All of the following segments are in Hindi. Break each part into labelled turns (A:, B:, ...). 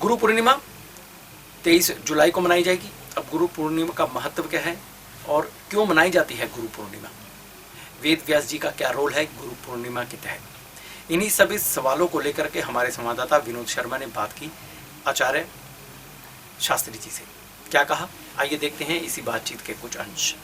A: गुरु पूर्णिमा 23 जुलाई को मनाई जाएगी। अब गुरु पूर्णिमा का महत्व क्या है और क्यों मनाई जाती है गुरु पूर्णिमा, वेद व्यास जी का क्या रोल है गुरु पूर्णिमा के तहत, इन्हीं सभी सवालों को लेकर के हमारे संवाददाता विनोद शर्मा ने बात की आचार्य शास्त्री जी से। क्या कहा, आइए देखते हैं इसी बातचीत के कुछ अंश।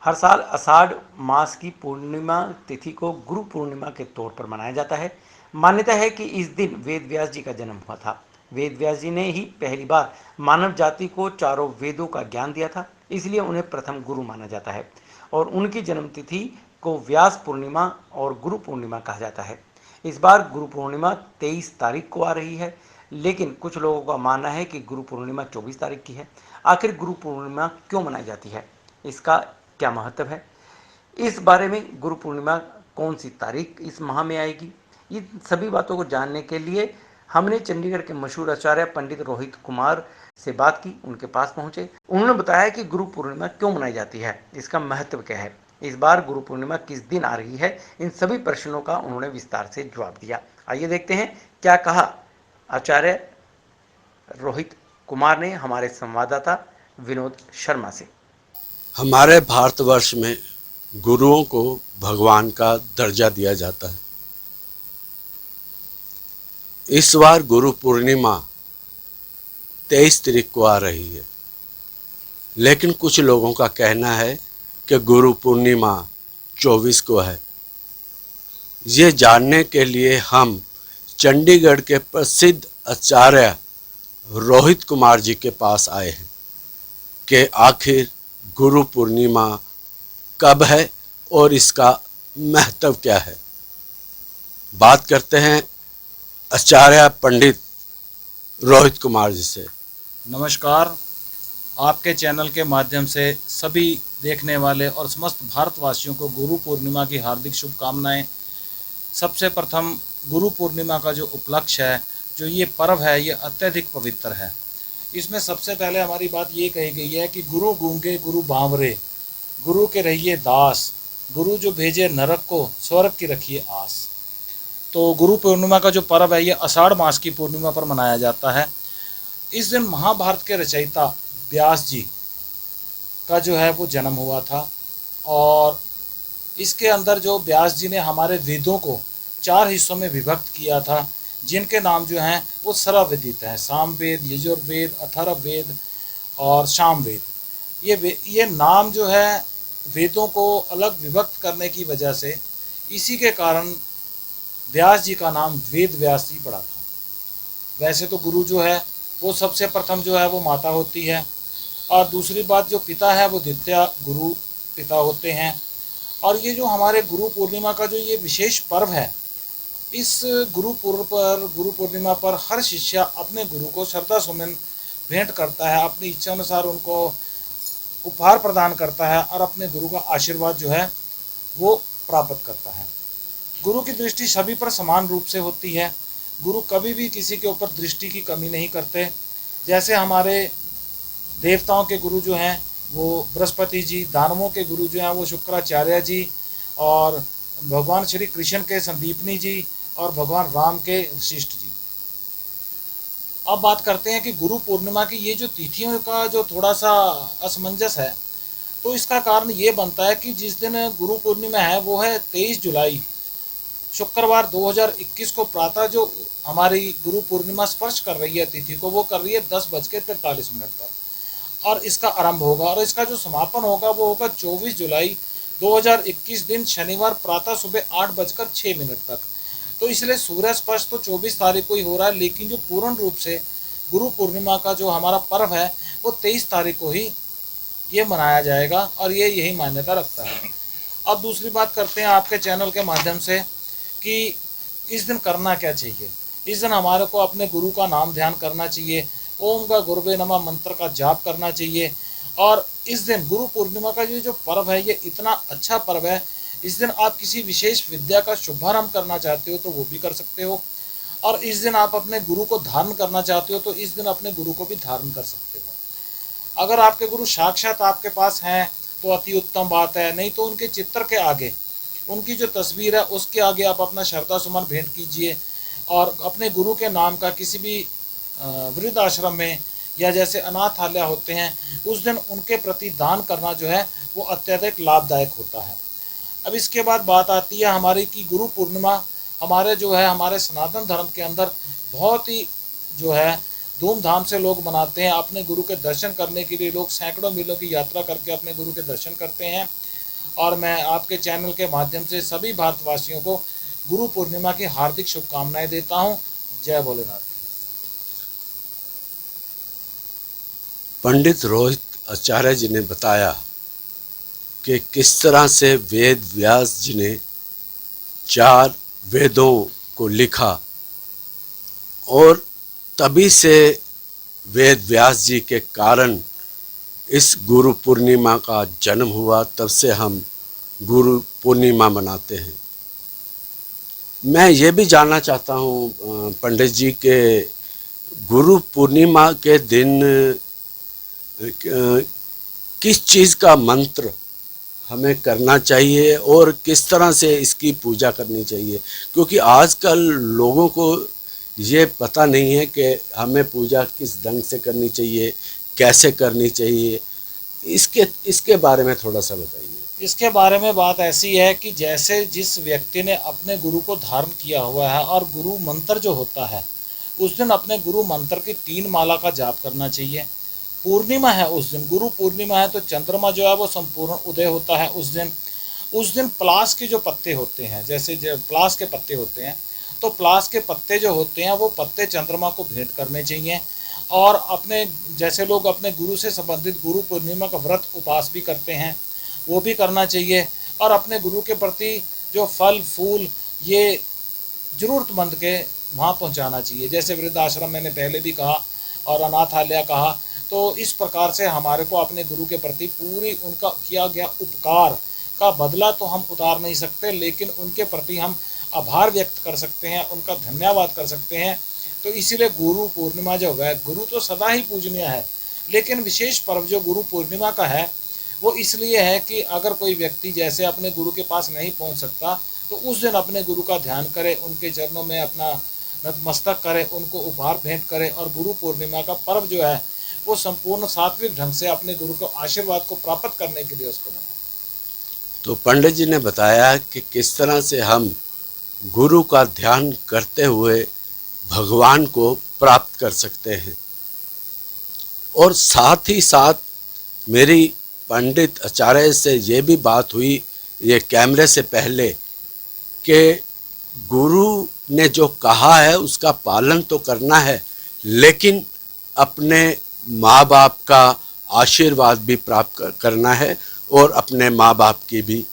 A: हर साल आषाढ़ मास की पूर्णिमा तिथि को गुरु पूर्णिमा के तौर पर मनाया जाता है। मान्यता है कि इस दिन वेद व्यास जी का जन्म हुआ था। वेद व्यास जी ने ही पहली बार मानव जाति को चारों वेदों का ज्ञान दिया था, इसलिए उन्हें प्रथम गुरु माना जाता है और उनकी जन्मतिथि को व्यास पूर्णिमा और गुरु पूर्णिमा कहा जाता है। इस बार गुरु पूर्णिमा 23 तारीख को आ रही है, लेकिन कुछ लोगों का मानना है कि गुरु पूर्णिमा 24 तारीख की है। आखिर गुरु पूर्णिमा क्यों मनाई जाती है, इसका क्या महत्व है, इस बारे में गुरु पूर्णिमा कौन सी तारीख इस माह में आएगी, ये सभी बातों को जानने के लिए हमने चंडीगढ़ के मशहूर आचार्य पंडित रोहित कुमार से बात की। उनके पास पहुंचे। उन्होंने बताया कि गुरु पूर्णिमा क्यों मनाई जाती है, इसका महत्व क्या है, इस बार गुरु पूर्णिमा किस दिन आ रही है, इन सभी प्रश्नों का उन्होंने विस्तार से जवाब दिया। आइए देखते हैं क्या कहा आचार्य रोहित कुमार ने हमारे संवाददाता विनोद शर्मा से।
B: हमारे भारतवर्ष में गुरुओं को भगवान का दर्जा दिया जाता है। इस बार गुरु पूर्णिमा 23 तारीख को आ रही है, लेकिन कुछ लोगों का कहना है कि गुरु पूर्णिमा 24 को है। ये जानने के लिए हम चंडीगढ़ के प्रसिद्ध आचार्य रोहित कुमार जी के पास आए हैं कि आखिर गुरु पूर्णिमा कब है और इसका महत्व क्या है। बात करते हैं आचार्य पंडित रोहित कुमार जी से।
C: नमस्कार, आपके चैनल के माध्यम से सभी देखने वाले और समस्त भारतवासियों को गुरु पूर्णिमा की हार्दिक शुभकामनाएं। सबसे प्रथम गुरु पूर्णिमा का जो उपलक्ष्य है, जो ये पर्व है, ये अत्यधिक पवित्र है। इसमें सबसे पहले हमारी बात ये कही गई है कि गुरु गूंगे गुरु बांवरे, गुरु के रहिए दास, गुरु जो भेजे नरक को स्वर्ग की रखिए आस। तो गुरु पूर्णिमा का जो पर्व है, ये आषाढ़ मास की पूर्णिमा पर मनाया जाता है। इस दिन महाभारत के रचयिता व्यास जी का जो है वो जन्म हुआ था और इसके अंदर जो व्यास जी ने हमारे वेदों को 4 हिस्सों में विभक्त किया था, जिनके नाम जो हैं वो सर्वविदित हैं। सामवेद, यजुर्वेद, अथर्ववेद और सामवेद। ये नाम जो है वेदों को अलग विभक्त करने की वजह से, इसी के कारण व्यास जी का नाम वेद व्यास जी पड़ा था। वैसे तो गुरु जो है वो सबसे प्रथम जो है वो माता होती है, और दूसरी बात जो पिता है वो द्वितीय गुरु पिता होते हैं। और ये जो हमारे गुरु पूर्णिमा का जो ये विशेष पर्व है, इस गुरु पूर्णिमा पर हर शिष्य अपने गुरु को श्रद्धा सुमन भेंट करता है, अपनी इच्छा अनुसार उनको उपहार प्रदान करता है और अपने गुरु का आशीर्वाद जो है वो प्राप्त करता है। गुरु की दृष्टि सभी पर समान रूप से होती है। गुरु कभी भी किसी के ऊपर दृष्टि की कमी नहीं करते। जैसे हमारे देवताओं के गुरु जो हैं वो बृहस्पति जी, दानवों के गुरु जो हैं वो शुक्राचार्य जी, और भगवान श्री कृष्ण के संदीपनी जी, और भगवान राम के वशिष्ठ जी। अब बात करते हैं कि गुरु पूर्णिमा की ये जो तिथियों का जो थोड़ा सा असमंजस है, तो इसका कारण ये बनता है कि जिस दिन गुरु पूर्णिमा है वो है 23 जुलाई शुक्रवार 2021 को प्रातः जो हमारी गुरु पूर्णिमा स्पर्श कर रही है तिथि को, वो कर रही है 10:43 पर, और इसका आरंभ होगा और इसका जो समापन होगा वो होगा 24 जुलाई 2021 दिन शनिवार प्रातः सुबह 8:06 तक। तो इसलिए सूर्य स्पर्श तो 24 तारीख को ही हो रहा है, लेकिन जो पूर्ण रूप से गुरु पूर्णिमा का जो हमारा पर्व है वो 23 तारीख को ही ये मनाया जाएगा और ये यही मान्यता रखता है। अब दूसरी बात करते हैं आपके चैनल के माध्यम से कि इस दिन करना क्या चाहिए। इस दिन हमारे को अपने गुरु का नाम ध्यान करना चाहिए, ओम का गुरुवे नमः मंत्र का जाप करना चाहिए। और इस दिन गुरु पूर्णिमा का ये जो पर्व है ये इतना अच्छा पर्व है, इस दिन आप किसी विशेष विद्या का शुभारंभ करना चाहते हो तो वो भी कर सकते हो, और इस दिन आप अपने गुरु को धारण करना चाहते हो तो इस दिन अपने गुरु को भी धारण कर सकते हो। अगर आपके गुरु साक्षात आपके पास हैं तो अति उत्तम बात है, नहीं तो उनके चित्र के आगे, उनकी जो तस्वीर है उसके आगे आप अपना श्रद्धा सुमन भेंट कीजिए और अपने गुरु के नाम का किसी भी वृद्ध आश्रम में या जैसे अनाथालय होते हैं, उस दिन उनके प्रति दान करना जो है वो अत्यधिक लाभदायक होता है। अब इसके बाद बात आती है हमारी कि गुरु पूर्णिमा हमारे जो है हमारे सनातन धर्म के अंदर बहुत ही जो है धूमधाम से लोग मनाते हैं। अपने गुरु के दर्शन करने के लिए लोग सैकड़ों मीलों की यात्रा करके अपने गुरु के दर्शन करते हैं। और मैं आपके चैनल के माध्यम से सभी भारतवासियों को गुरु पूर्णिमा की हार्दिक शुभकामनाएं देता हूं। जय भोलेनाथ।
B: पंडित रोहित आचार्य जी ने बताया कि किस तरह से वेद व्यास जी ने 4 वेदों को लिखा और तभी से वेद व्यास जी के कारण इस गुरु पूर्णिमा का जन्म हुआ। तब से हम गुरु पूर्णिमा मनाते हैं। मैं ये भी जानना चाहता हूँ पंडित जी के गुरु पूर्णिमा के दिन किस चीज़ का मंत्र हमें करना चाहिए और किस तरह से इसकी पूजा करनी चाहिए, क्योंकि आजकल लोगों को ये पता नहीं है कि हमें पूजा किस ढंग से करनी चाहिए, कैसे करनी चाहिए। इसके बारे में थोड़ा सा बताइए।
C: इसके बारे में बात ऐसी है कि जैसे जिस व्यक्ति ने अपने गुरु को धारण किया हुआ है और गुरु मंत्र जो होता है उस दिन अपने गुरु मंत्र की 3 माला का जाप करना चाहिए। पूर्णिमा है उस दिन, गुरु पूर्णिमा है तो चंद्रमा जो है वो संपूर्ण उदय होता है उस दिन प्लास के जो पत्ते होते हैं, जैसे जो प्लास के पत्ते होते हैं तो प्लास के पत्ते जो होते हैं वो पत्ते चंद्रमा को भेंट करने चाहिए। और अपने जैसे लोग अपने गुरु से संबंधित गुरु पूर्णिमा का व्रत उपास भी करते हैं वो भी करना चाहिए। और अपने गुरु के प्रति जो फल फूल ये ज़रूरतमंद के वहाँ पहुँचाना चाहिए। जैसे वृद्धाश्रम मैंने पहले भी कहा और अनाथालय कहा, तो इस प्रकार से हमारे को अपने गुरु के प्रति पूरी उनका किया गया उपकार का बदला तो हम उतार नहीं सकते, लेकिन उनके प्रति हम आभार व्यक्त कर सकते हैं, उनका धन्यवाद कर सकते हैं। तो इसीलिए गुरु पूर्णिमा जो है, गुरु तो सदा ही पूजनीय है, लेकिन विशेष पर्व जो गुरु पूर्णिमा का है वो इसलिए है कि अगर कोई व्यक्ति जैसे अपने गुरु के पास नहीं पहुंच सकता तो उस दिन अपने गुरु का ध्यान करे, उनके चरणों में अपना नतमस्तक करे, उनको उपहार भेंट करे और गुरु पूर्णिमा का पर्व जो है वो संपूर्ण सात्विक ढंग से अपने गुरु के आशीर्वाद को प्राप्त करने के लिए उसको मनाए।
B: तो पंडित जी ने बताया कि किस तरह से हम गुरु का ध्यान करते हुए भगवान को प्राप्त कर सकते हैं। और साथ ही साथ मेरी पंडित आचार्य से ये भी बात हुई ये कैमरे से पहले कि गुरु ने जो कहा है उसका पालन तो करना है, लेकिन अपने माँ बाप का आशीर्वाद भी प्राप्त करना है और अपने माँ बाप की भी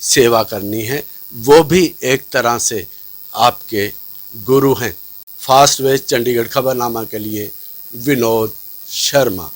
B: सेवा करनी है। वो भी एक तरह से आपके गुरु हैं। फास्ट वे चंडीगढ़ खबरनामा के लिए विनोद शर्मा।